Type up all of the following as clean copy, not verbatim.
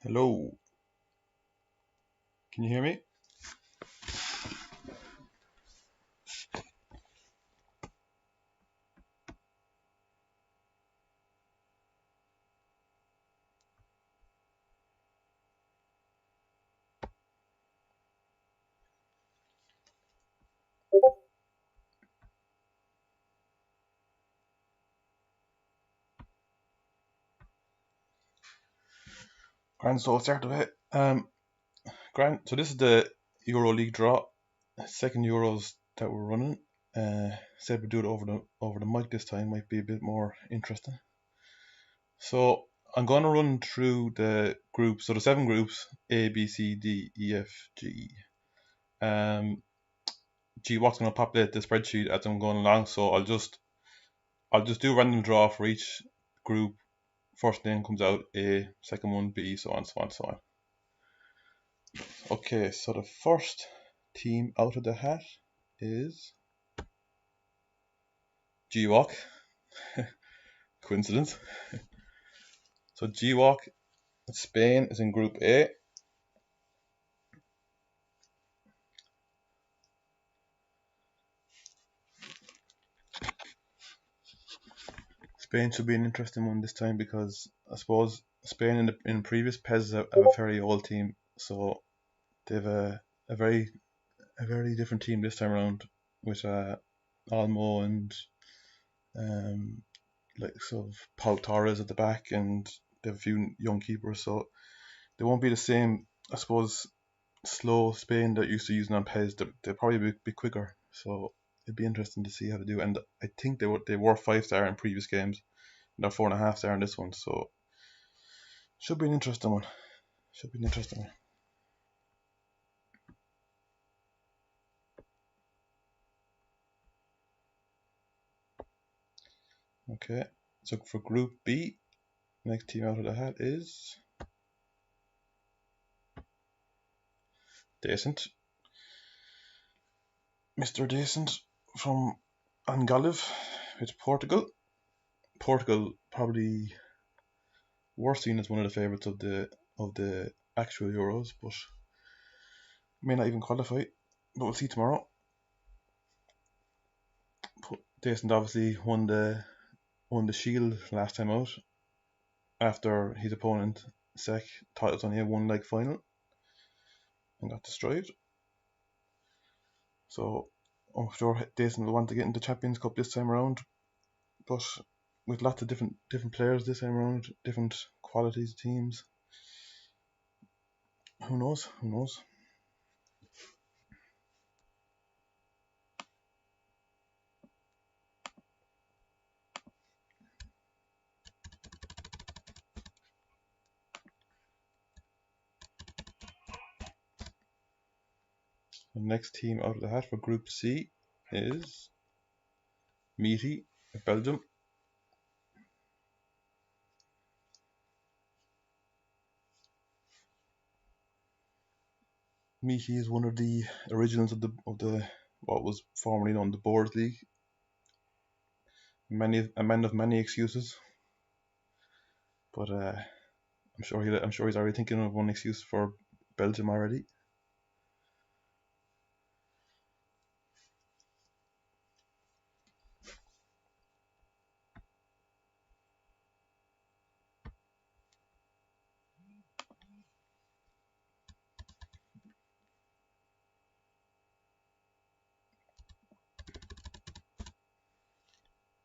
Hello, can you hear me? Grand, so I'll start away. Grand, so this is the Euro League draw, second Euros that we're running. Said we do it over the mic this time, might be a bit more interesting. So I'm going to run through the groups. So the seven groups: A, B, C, D, E, F, G. GWalk's going to populate the spreadsheet as I'm going along. So I'll just do a random draw for each group. First name comes out A, second one B, so on, so on, so on. Okay, so the first team out of the hat is GWalk. Coincidence. So GWalk, Spain is in Group A. Spain should be an interesting one this time because I suppose Spain in previous PES have a very old team, so they've a very different team this time around with Almo and um, like sort of Paul Torres at the back, and they have a few young keepers, so they won't be the same, I suppose, slow Spain that used to using on PES. They'll probably be quicker, so it'd be interesting to see how they do. And I think they were 5-star in previous games, and they're 4.5-star in this one, so should be an interesting one. Should be an interesting one. Okay, so for Group B, next team out of the hat is Decent, Mr. Decent from Angaliv with Portugal. Portugal probably were seen as one of the favourites of the actual Euros, but may not even qualify. But we'll see tomorrow. Decent obviously won the Shield last time out after his opponent Sek thought it was only a one leg final and got destroyed. So I'm sure Decent will want to get into the Champions Cup this time around, but with lots of different players this time around, different qualities of teams. Who knows? Who knows? The next team out of the hat for Group C is Meaty of Belgium. Meaty is one of the originals of the what was formerly known the Board League. A man of many excuses, but I'm sure he's already thinking of one excuse for Belgium already.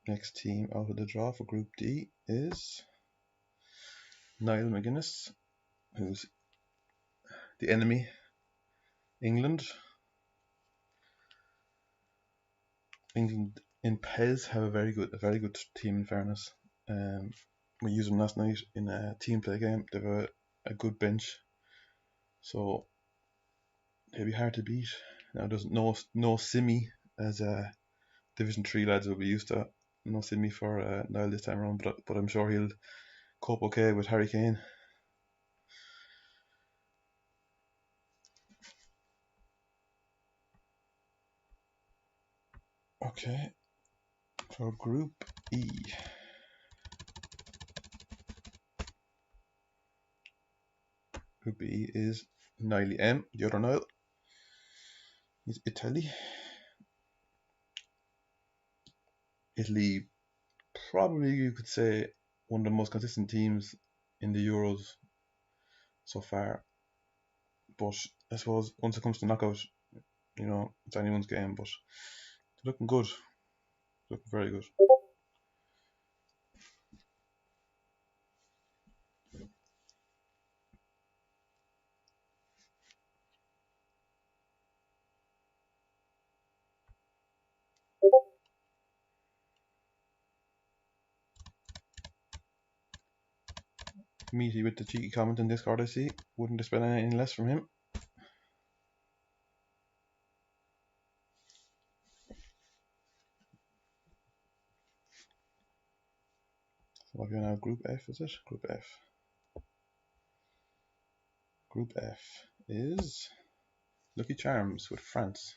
Next team out of the draw for Group D is Niall McGuinness, who's the enemy, England. England in PES have a very good team in fairness. We used them last night in a team play game. They have a good bench, so they'd be hard to beat. Now there's no Simi as Division 3 lads will be used to. No Simi for Niall this time around, but I'm sure he'll cope okay with Harry Kane. Okay, for Group E. Group B is Niall M, the other Niall. He's Italy. Italy, probably you could say one of the most consistent teams in the Euros so far. But I suppose once it comes to knockout, it's anyone's game. But they're looking good, looking very good. Meaty with the cheeky comment in Discord, I see. Wouldn't expect anything less from him. So what are we now? Group F, is it? Group F. Group F is Lucky Charms with France.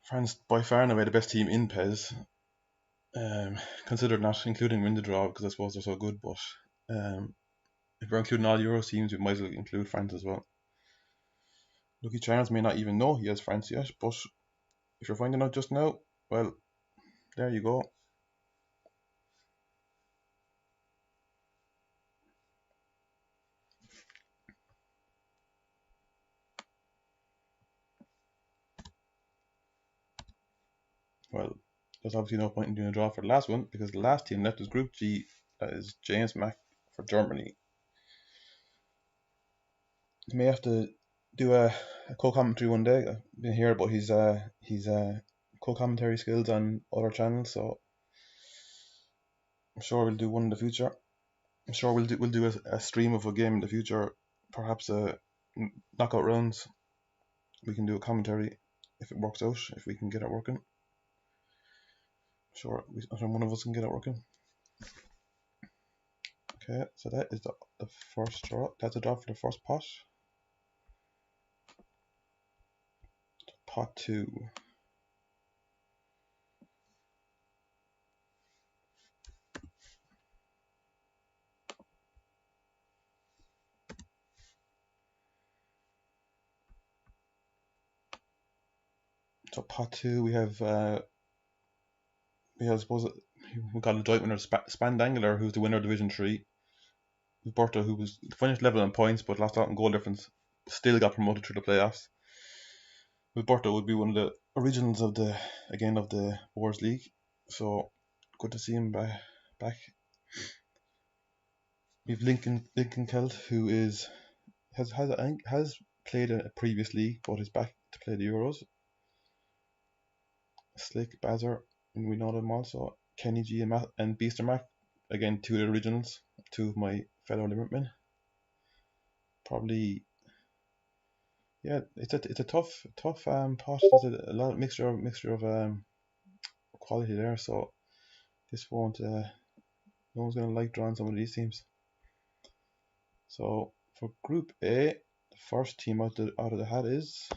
France by far and away the best team in PES. Considered not including win the draw because I suppose they're so good, but if we're including all Euro teams, we might as well include France as well. Lucky Charms may not even know he has France yet, but if you're finding out just now, well, there you go. Well, there's obviously no point in doing a draw for the last one because the last team left is Group G. That is James Mack for Germany. He may have to do a co-commentary one day. I've been hearing about his co-commentary skills on other channels, so I'm sure we'll do one in the future. I'm sure we'll do a stream of a game in the future, perhaps a knockout rounds. We can do a commentary if it works out, if we can get it working. Sure, one of us can get it working. Okay, so that is the first draw. That's a draw for the first pot. Pot 2. So pot 2 we have I suppose we got a joint winner Spandangler, who's the winner of Division 3. Berta, who was finished level in points but lost out in goal difference, still got promoted through the playoffs. Berta would be one of the originals of the Wars League, so good to see him back. We've Lincoln Kelt, who has played a previous league but is back to play the Euros. Slick Bazzer, and we know them also. Kenny G and Beaster Mac, again two of the originals, two of my fellow Limerickmen. Probably, yeah, it's a tough pot. There's a lot of mixture of quality there, so this won't. No one's gonna like drawing some of these teams. So for Group A, the first team out of the hat is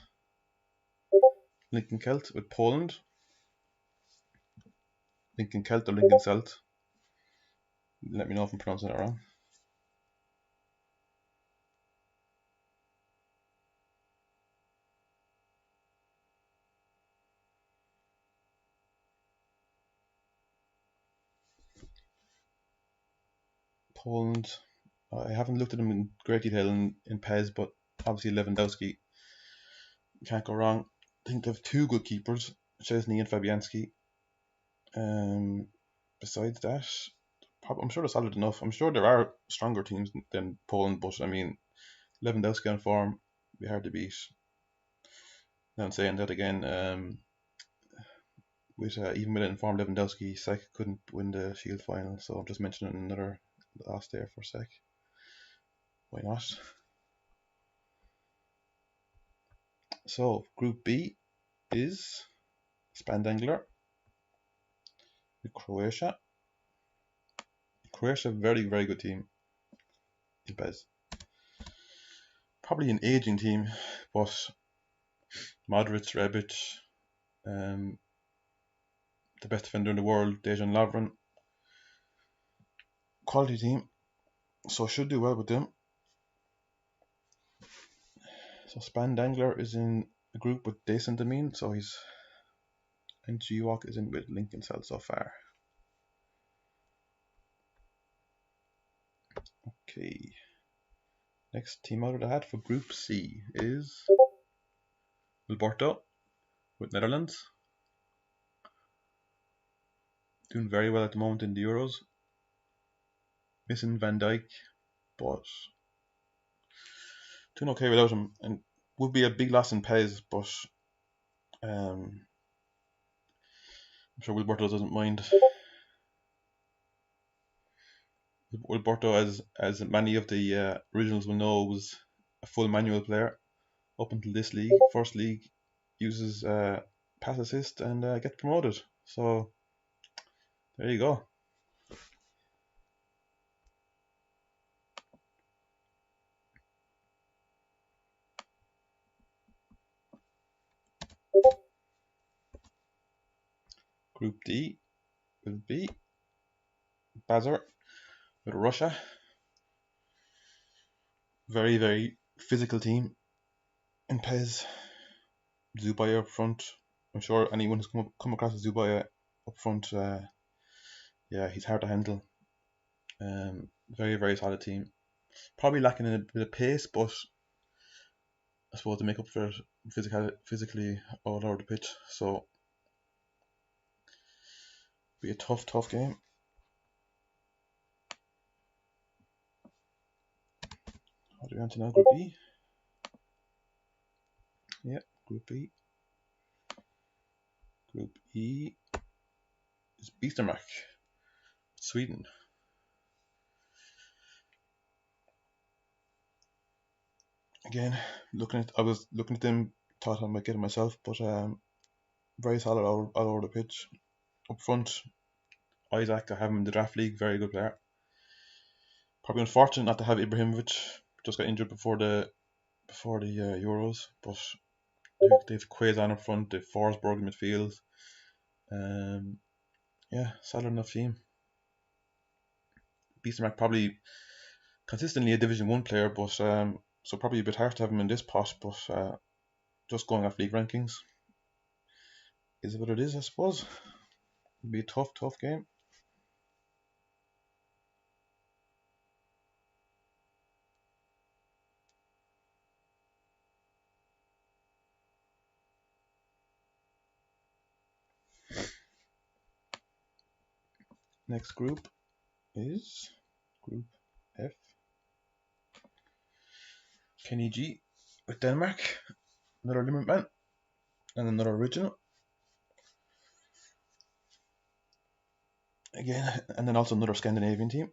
Lincoln Celt with Poland. Lincoln Celt or Lincoln Celt. Let me know if I'm pronouncing it wrong. Poland. I haven't looked at them in great detail in PES, but obviously Lewandowski can't go wrong. I think they have two good keepers, Chesney and Fabianski. Besides that, I'm sure they're solid enough. I'm sure there are stronger teams than Poland, but I mean, Lewandowski on form, be hard to beat. Now I'm saying that again, with even with an informed Lewandowski, Sek couldn't win the Shield final, so I'm just mentioning another loss there for Sek. Why not? So Group B is Spandangler with Croatia. Croatia, very, very good team in PES. Probably an aging team, but Modric, Rebic, the best defender in the world, Dejan Lovren. Quality team. so I should do well with them. So Span Dangler is in a group with Dason Demin, so he's, and G-Walk is in with Lincoln Cell so far. Okay. Next team out of the hat for Group C is Wilberto with Netherlands. Doing very well at the moment in the Euros. Missing Van Dijk, but doing okay without him, and would be a big loss in Pez, but I'm sure Wilberto doesn't mind. Wilberto, as many of the originals will know, was a full manual player up until this league. First league uses pass assist and gets promoted. So there you go. Group D will be Bazar with Russia. Very, very physical team in Pez. Zubaya up front. I'm sure anyone who's come across Zubaya up front, yeah, he's hard to handle. Very, very solid team. Probably lacking in a bit of pace, but I suppose to make up for it physically all over the pitch. So be a tough, tough game. What do we want to know? Group B? Yeah, Group B. Group E is Bismarck, Sweden. Again, I was looking at them, thought I might get it myself, but very solid all over the pitch. Up front, Isaac, I have him in the draft league, very good player. Probably unfortunate not to have Ibrahimovic, just got injured before the Euros, but they've Quaison up front, they've Forsberg in midfield. Yeah, solid enough team. Bismarck probably consistently a Division 1 player, but so probably a bit hard to have him in this pot, but just going off league rankings is what it is, I suppose. It'll be a tough, tough game. Next group is Group F. Kenny G with Denmark, another Limerick man, and another original. Again, and then also another Scandinavian team.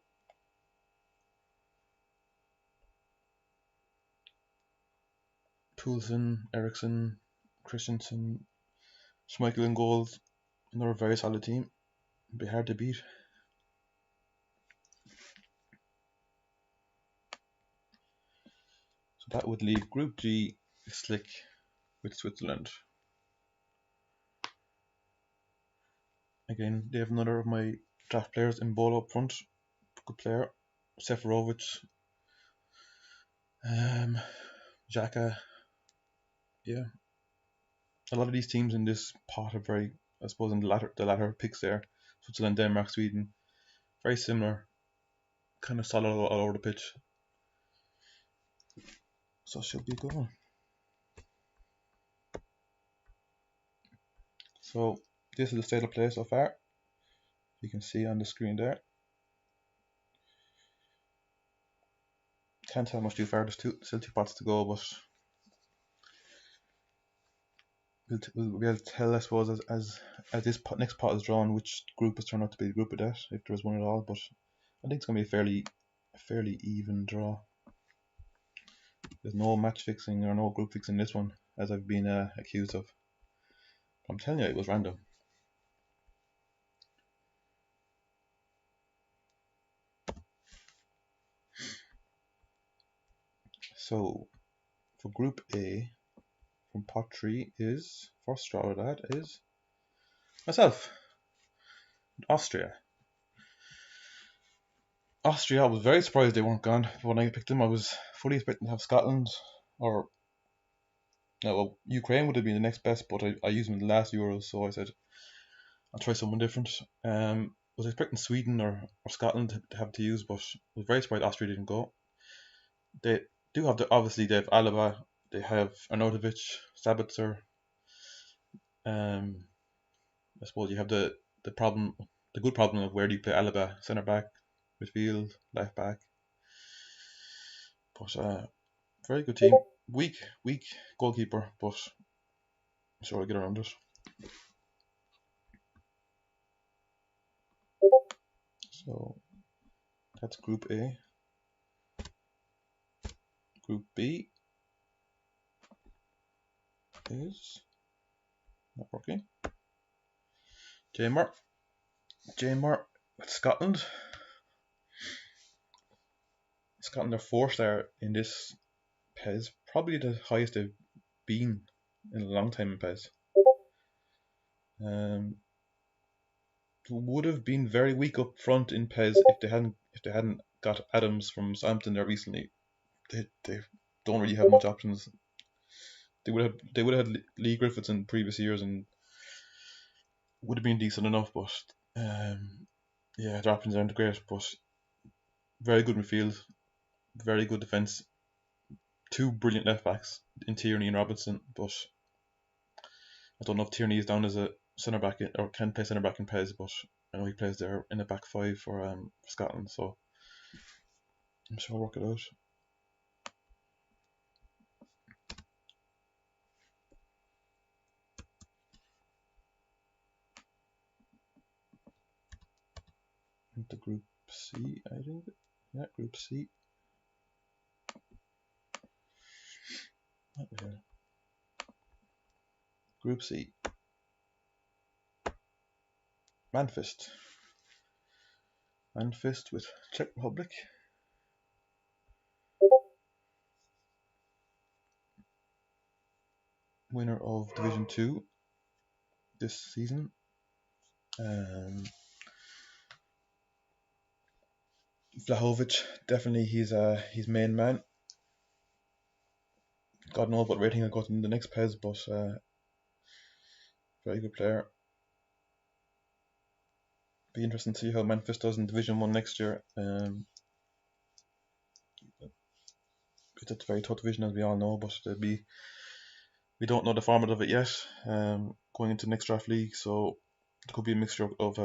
Poulsen, Eriksson, Christensen, Schmeichel in goals. Another very solid team. It'd be hard to beat. So that would leave Group G slick with Switzerland. Again, they have another of my draft players in Bolo up front. Good player. Seferovic. Xhaka. Yeah. A lot of these teams in this pot are very, I suppose, in the latter picks there. Switzerland, Denmark, Sweden. Very similar. Kind of solid all over the pitch. So it should be a good one. So this is the state of play so far. You can see on the screen there. Can't tell how much too far. There's still two pots to go, but we'll be able to tell, I suppose, as this next pot is drawn, which group has turned out to be the group of death, if there is one at all. But I think it's going to be a fairly even draw. There's no match fixing or no group fixing in this one, as I've been accused of. I'm telling you, it was random. So for Group A, from pot 3 is, first draw of that is myself, Austria. Austria, I was very surprised they weren't gone. When I picked them, I was fully expecting to have Scotland or well, Ukraine would have been the next best, but I used them in the last Euros, so I said I'll try someone different. Was expecting Sweden or Scotland to have to use, but I was very surprised Austria didn't go. They do have obviously they have Alaba, they have Arnautovic, Sabitzer. I suppose you have the problem, the good problem of where do you play Alaba, centre back, midfield, left back. But very good team. Weak goalkeeper, but I'm sure I'll get around it. So that's Group A. Group B is not working. Jamar with Scotland. Scotland are fourth there in this PES, probably the highest they've been in a long time in PES. Would have been very weak up front in PES if they hadn't got Adams from Southampton there recently. They don't really have much options. They would have had Lee Griffiths in previous years and would have been decent enough, but yeah, their options aren't great. But very good midfield, very good defence, two brilliant left backs in Tierney and Robinson, but I don't know if Tierney is down as a centre back or can play centre back in PES, but I know he plays there in a back five for Scotland, so I'm sure I'll work it out. Into Group C, I think. Yeah, Group C. Group C. Manfist. Manfist with Czech Republic. Winner of Division 2 this season. Vlahovic, definitely he's main man. God knows what rating I got in the next PES, but very good player. Be interesting to see how Manfist does in Division 1 next year. It's a very tough division, as we all know, but we don't know the format of it yet. Going into next draft league, so there could be a mixture of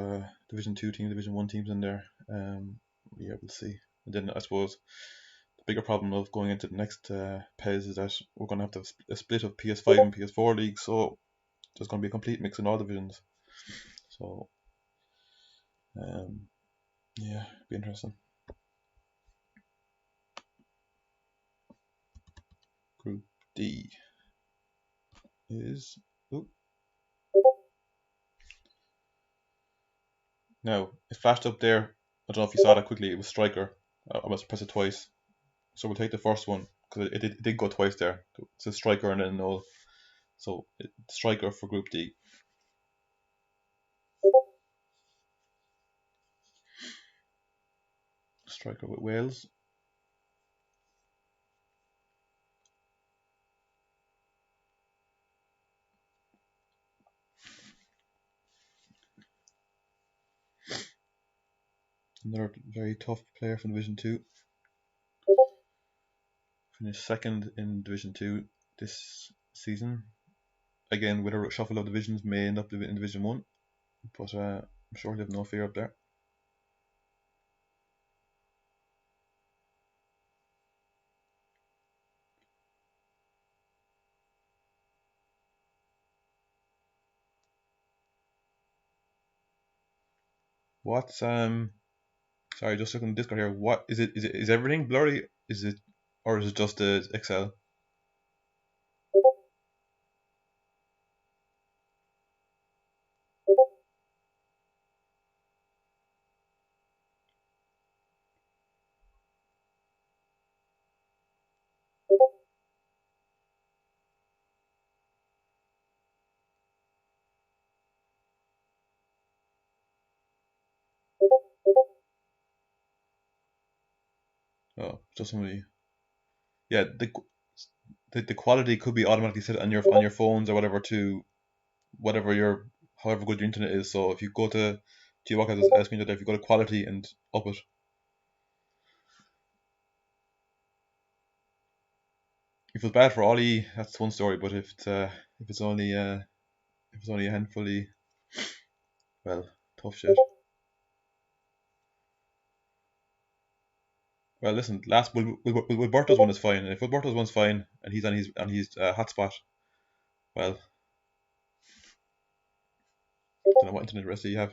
Division 2 teams, Division 1 teams in there. Yeah, we'll see. And then I suppose the bigger problem of going into the next PES is that we're going to have a split of PS5 and PS4 leagues, so there's going to be a complete mix in all divisions. So, yeah, be interesting. Group D is. Ooh. Now, it flashed up there. I don't know if you saw that quickly. It was Striker. I must press it twice. So we'll take the first one because it did go twice there. It says Striker and then null. So Striker for Group D. Striker with Wales. Another very tough player from Division 2. Finished second in Division 2 this season. Again, with a shuffle of divisions, may end up in Division 1. But I'm sure he'll have no fear up there. What's sorry, just looking at Discord here. What is it? Is everything blurry? Is it, or is it just the Excel? Oh, just somebody. Yeah, the quality could be automatically set on your phones or whatever to whatever your however good your internet is. So if you go to G-Walk has a screen there, if you go to quality and up it. If it's bad for Ollie, that's one story. But if it's only a handful, well, tough shit. Well, listen, last Wilberto's one is fine. And if Wilberto's one's fine and he's on his hotspot, well, I don't know what internet rest you have.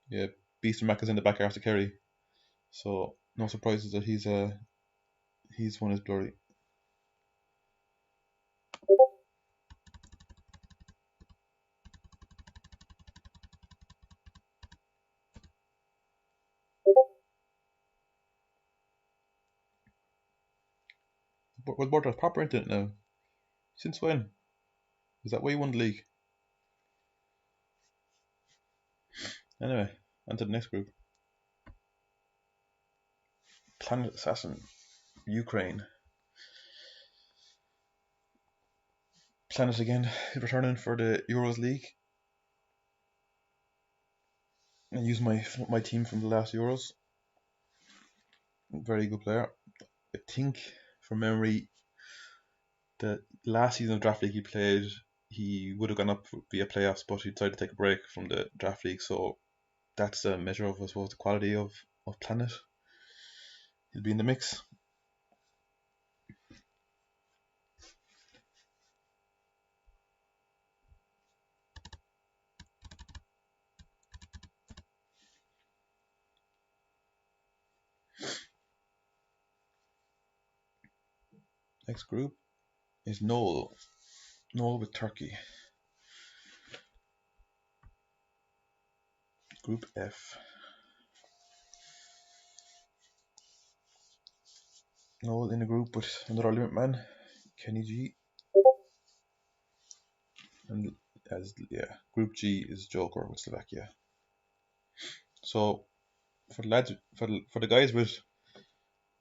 Yeah, Beaster Mac is in the back after Kerry, so no surprises that he's one is blurry. Wilberto's proper internet now. Since when? Is that why you won the league? Anyway, on to the next group. Planet Assassin, Ukraine. Planet again, returning for the Euros League. I use my team from the last Euros. Very good player. I think from memory, the last season of Draft League he played, he would have gone up via playoffs, but he decided to take a break from the Draft League. So that's a measure of, I suppose, the quality of Planet. He'll be in the mix. Next group is Noel. Noel with Turkey. Group F. Noel in a group with another limit man, Kenny G. And Group G is Joker with Slovakia. So for the lads, for the guys with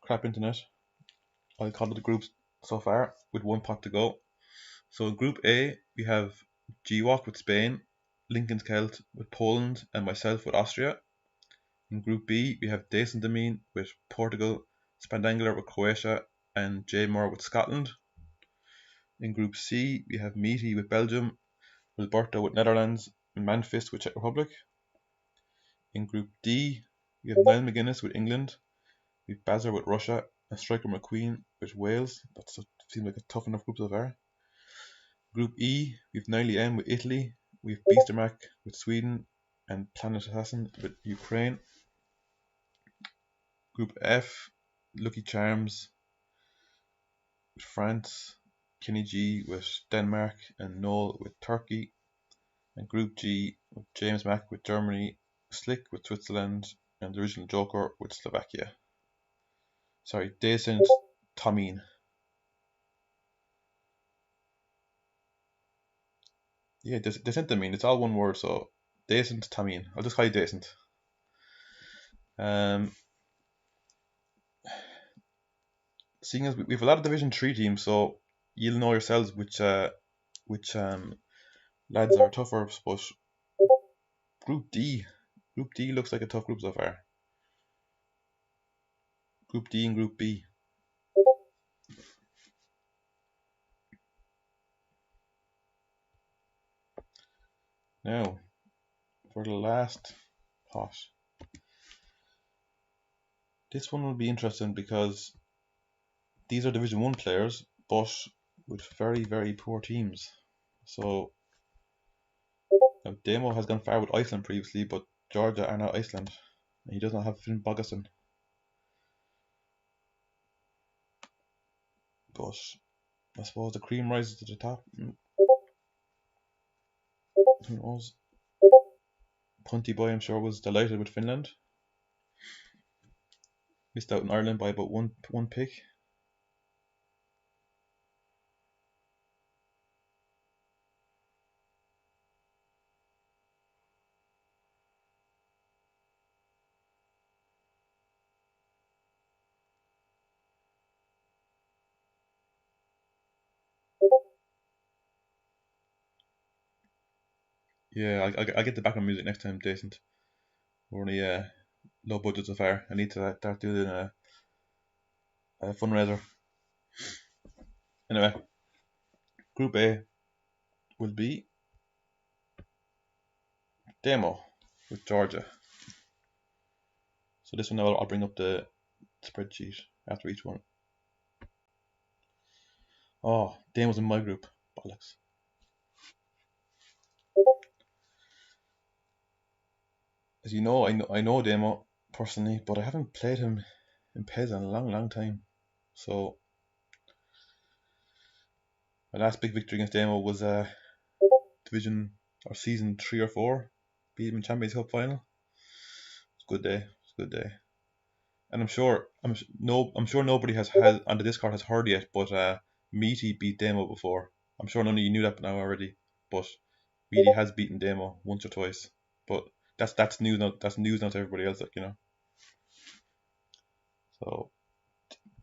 crap internet, I'll call it the groups so far with one pot to go. So in Group A we have G-Walk with Spain, Lincoln's Celt with Poland, and myself with Austria. In Group B we have Dason Demin with Portugal, Spandangler with Croatia, and J Moore with Scotland. In Group C we have Meaty with Belgium, Wilberto with Netherlands, and Manfist with Czech Republic. In Group D we have Niall McGuinness with England, we have Bazar with Russia, and Striker McQueen with Wales. That seems like a tough enough group so far. Group E, we have Niall M with Italy, we have Beastermac with Sweden, and Planet Assassin with Ukraine. Group F, Lucky Charms with France, Kenny G with Denmark, and Noel with Turkey. And Group G, with James Mack with Germany, Slick with Switzerland, and the original Joker with Slovakia. Sorry, Decent Tomine. Yeah, Decent Tomine. It's all one word, so Decent Tomine. I'll just call you Decent. Seeing as we have a lot of Division 3 teams, so you'll know yourselves which lads are tougher, but Group D. Group D looks like a tough group so far. Group D and Group B. Now, for the last pot. This one will be interesting because these are Division 1 players, but with very, very poor teams. So, now Demo has gone far with Iceland previously, but Georgia are now Iceland. And he does not have Finn Bogason. But I suppose the cream rises to the top. Who knows? Punty Boy, I'm sure, was delighted with Finland. Missed out in Ireland by about one pick. Yeah, I get the background music next time, decent. We're only low budget so far. I need to start doing a fundraiser. Anyway, Group A will be Demo with Georgia. So this one I'll bring up the spreadsheet after each one. Oh, Damo's in my group. Bollocks. As you know, I know Demo personally, but I haven't played him in PES in a long time. So my last big victory against Demo was division or season 3 or 4. Beat him in Champions Cup final. It's a good day. It's a good day. And I'm sure nobody has on the Discord has heard yet, but Meaty beat Demo before. I'm sure none of you knew that now already, but Meaty has beaten Demo once or twice. But that's news now. That's news now to everybody else, like, you know. So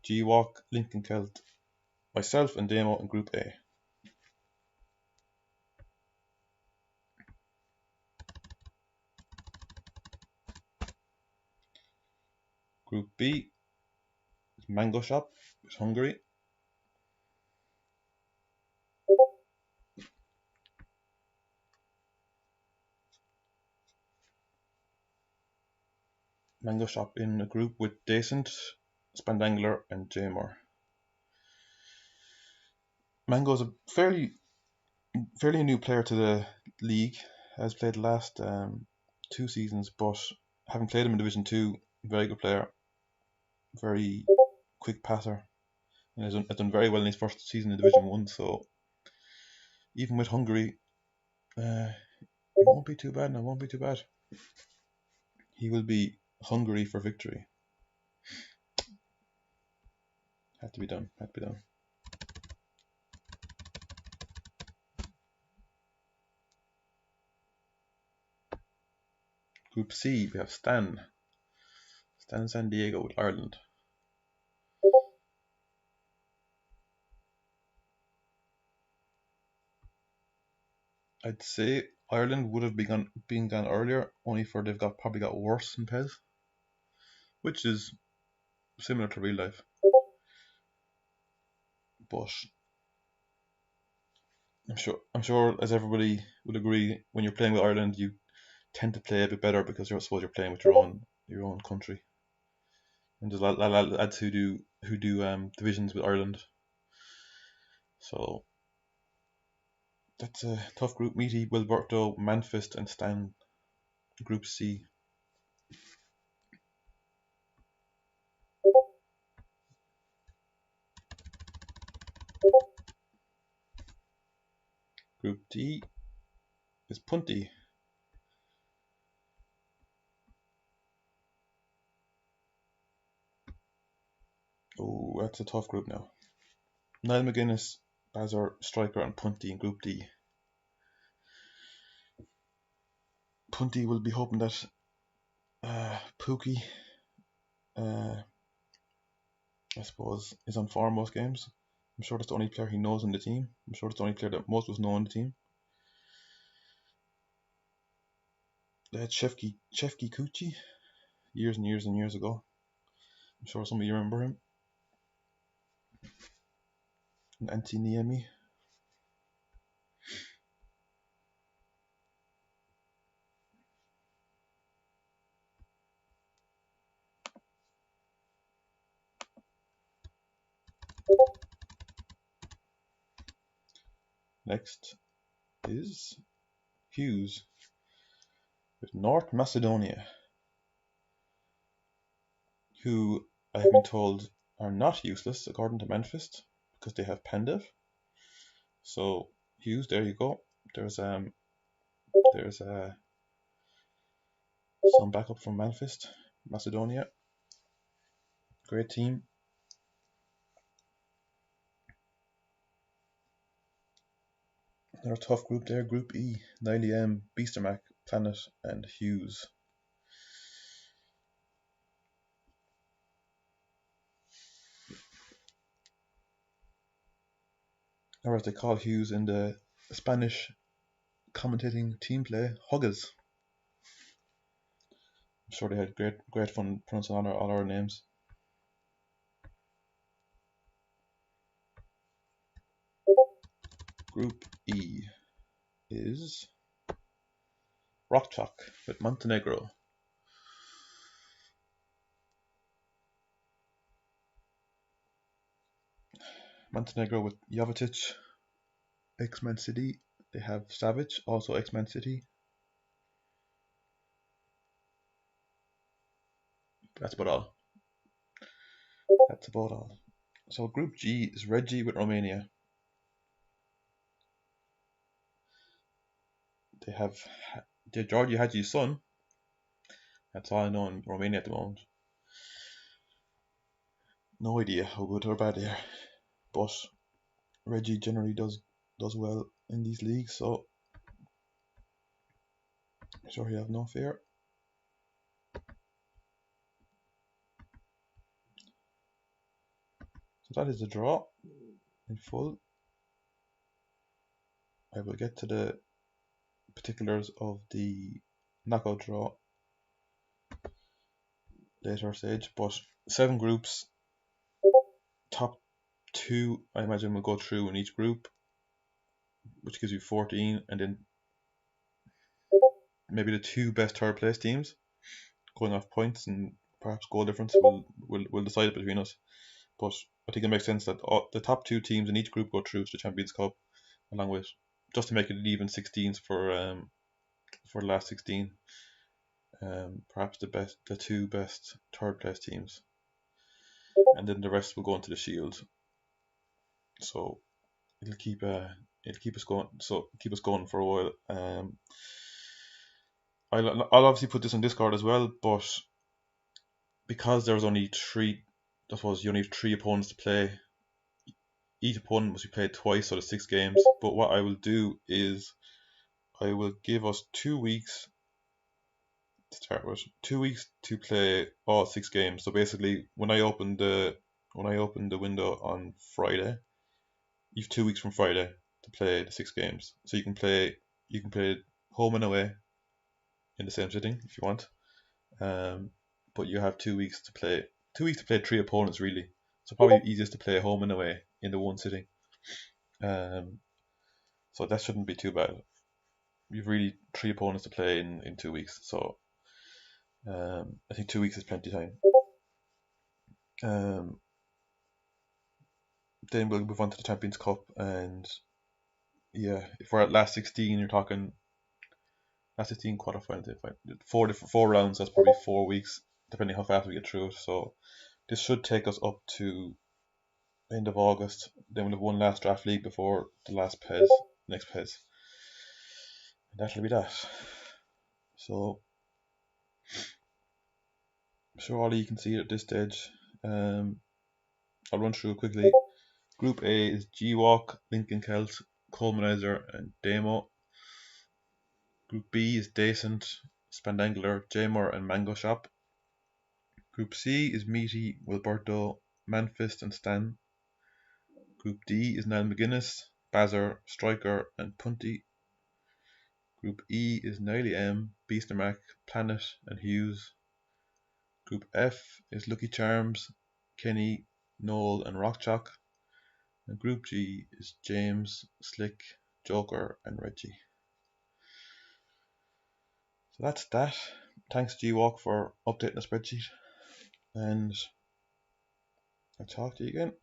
G-Walk, Lincoln Celt, myself, and Demo in Group A. Group B is Mango Shop with Hungary. Mango Shop in a group with Decent, Spandangler, and Jamor. Mango's a fairly new player to the league. Has played the last 2 seasons, but having played him in Division 2, very good player, very quick passer, and has done very well in his first season in Division 1. So even with Hungary, it won't be too bad. Now, won't be too bad. He will be hungry for victory. Had to be done. Had to be done. Group C, we have Stan San Diego with Ireland. I'd say Ireland would have been gone earlier, only for they've probably got worse in PES, which is similar to real life. But I'm sure as everybody would agree, when you're playing with Ireland, you tend to play a bit better because you're playing with your own country. And there's a lot of lads who do divisions with Ireland. So that's a tough group. Meaty, Wilberto, Manfist, and Stan. Group C. Group D is Punty. Oh, that's a tough group now. Niall McGuinness, Bazar, Striker, and Punty in Group D. Punty will be hoping that Pookie, I suppose, is on form most games. I'm sure that's the only player he knows in the team. I'm sure it's the only player that most of us know in the team. They had Shefki Kuchi years and years and years ago. I'm sure some of you remember him. And Antti Niemi. Next is Hughes with North Macedonia, who I have been told are not useless according to Manfist because they have Pandev. So Hughes, there you go. There's some backup from Manfist, Macedonia. Great team. Another tough group there, Group E. Niley M, Beastermac, Planet, and Hughes. Or as they call Hughes in the Spanish commentating team play, Huggles. I'm sure they had great fun pronouncing all our names. Group E is Rock with Montenegro. Montenegro with Jovetic, ex-Man City. They have Savic, also ex-Man City. That's about all. So Group G is Reggie with Romania. They have Georgi Hagi's son. That's all I know in Romania at the moment. No idea how good or bad they are, but Reggie generally does well in these leagues, so I'm sure he have no fear. So that is the draw in full. I will get to the particulars of the knockout draw later stage, but 7 groups, top 2 I imagine will go through in each group, which gives you 14, and then maybe the 2 best third place teams going off points and perhaps goal difference will decide between us. But I think it makes sense that the top 2 teams in each group go through to the Champions Cup, along with, just to make it even 16s for the last 16. Perhaps the 2 best third place teams, and then the rest will go into the Shield. So it'll keep us going. So keep us going for a while. I'll obviously put this on Discord as well, but because there's only 3, I suppose you only have 3 opponents to play. Each opponent must be played twice, so the 6 games. But what I will do is I will give us 2 weeks to start with. 2 weeks to play all 6 games. So basically, when I open the window on Friday, you have 2 weeks from Friday to play the 6 games. So you can play home and away in the same sitting if you want. But you have 2 weeks to play 3 opponents really. So probably easiest to play home and away in the one sitting. So that shouldn't be too bad. You've really 3 opponents to play in 2 weeks. So I think 2 weeks is plenty of time. Then we'll move on to the Champions Cup, and yeah, if we're at last 16, you're talking last 16 qualifying. 4 rounds. That's probably 4 weeks, depending how fast we get through it. So this should take us up to end of August. Then we'll have one last draft league before the next PES. And that'll be that. So I'm sure all you can see it at this stage. I'll run through it quickly. Group A is G-Walk, Lincoln Celt, Colmanizer, and Demo. Group B is Decent, Spandangler, Jamor, and Mango Shop. Group C is Meaty, Wilberto, Manfist, and Stan. Group D is Niall McGuinness, Bazzer, Striker, and Punty. Group E is Niall M, Beastermack, Planet, and Hughes. Group F is Lucky Charms, Kenny, Noel, and Rockchalk. And Group G is James, Slick, Joker, and Reggie. So that's that. Thanks G-Walk for updating the spreadsheet, and I'll talk to you again.